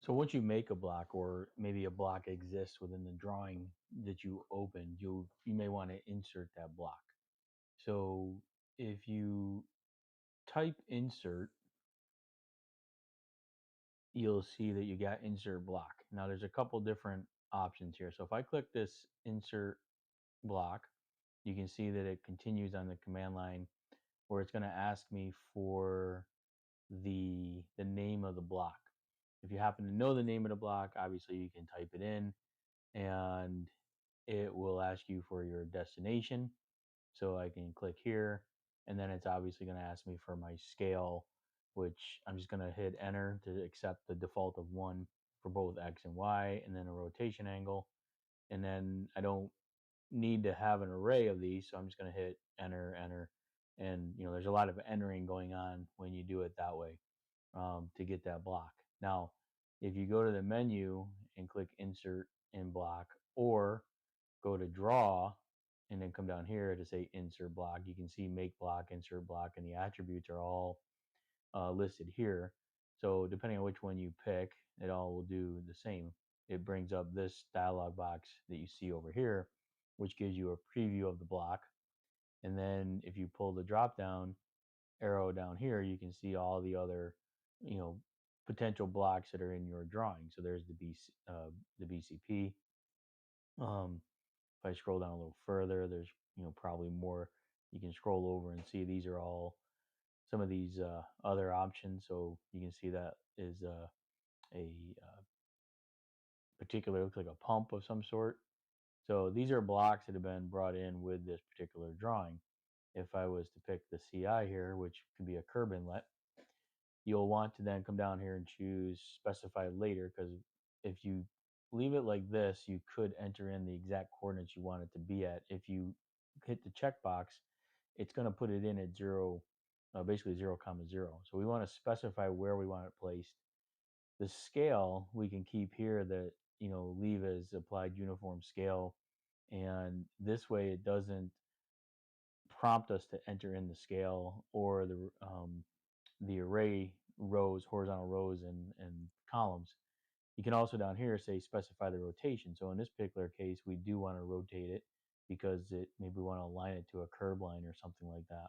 So once you make a block, or maybe a block exists within the drawing that you opened, you may want to insert that block. So if you type insert, you'll see that you got insert block. Now there's a couple different options here. So if I click this insert block, you can see that it continues on the command line where it's going to ask me for the name of the block. If you happen to know the name of the block, obviously you can type it in, and it will ask you for your destination. So I can click here, and then it's obviously going to ask me for my scale, which I'm just going to hit enter to accept the default of 1 for both X and Y, and then a rotation angle. And then I don't need to have an array of these, so I'm just going to hit enter, enter. And there's a lot of entering going on when you do it that way, to get that block. Now, if you go to the menu and click insert in block, or go to draw and then come down here to say insert block, you can see make block, insert block, and the attributes are all listed here. So depending on which one you pick, it all will do the same. It brings up this dialog box that you see over here, which gives you a preview of the block. And then if you pull the drop down arrow down here, you can see all the other, you know, potential blocks that are in your drawing. So there's the BCP. If I scroll down a little further, there's probably more. You can scroll over and see these are all some of these other options. So you can see that is a particular, looks like a pump of some sort. So these are blocks that have been brought in with this particular drawing. If I was to pick the CI here, which could be a curb inlet, you'll want to then come down here and choose specify later, because if you leave it like this, you could enter in the exact coordinates you want it to be at. If you hit the checkbox, it's going to put it in at zero, basically 0, 0. So we want to specify where we want it placed. The scale we can keep here, that leave as applied uniform scale, and this way it doesn't prompt us to enter in the scale or the array rows, horizontal rows, and columns. You can also down here say specify the rotation. So in this particular case, we do want to rotate it because maybe we want to align it to a curb line or something like that.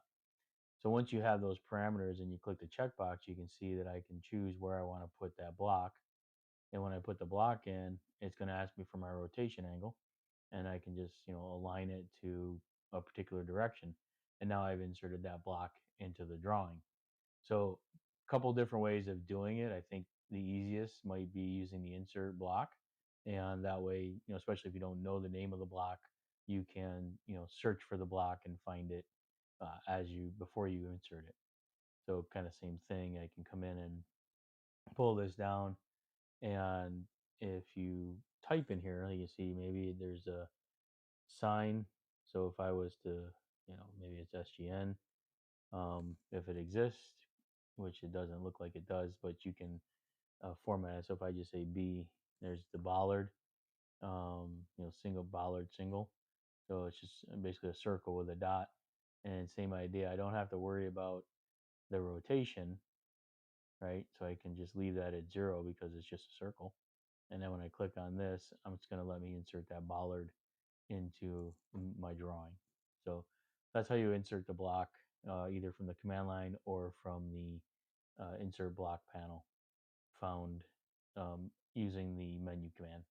So once you have those parameters and you click the checkbox, you can see that I can choose where I want to put that block. And when I put the block in, it's going to ask me for my rotation angle, and I can just align it to a particular direction. And now I've inserted that block into the drawing. So a couple different ways of doing it. I think the easiest might be using the insert block, and that way, especially if you don't know the name of the block, you can search for the block and find it before you insert it. So kind of same thing. I can come in and pull this down, and if you type in here, you see maybe there's a sign. So if I was to, maybe it's SGN, if it exists, which it doesn't look like it does, but you can format it. So if I just say B, there's the bollard, single bollard single. So it's just basically a circle with a dot. And same idea. I don't have to worry about the rotation, right? So I can just leave that at 0 because it's just a circle. And then when I click on this, it's going to let me insert that bollard into my drawing. So that's how you insert the block, either from the command line or from the insert block panel found using the menu command.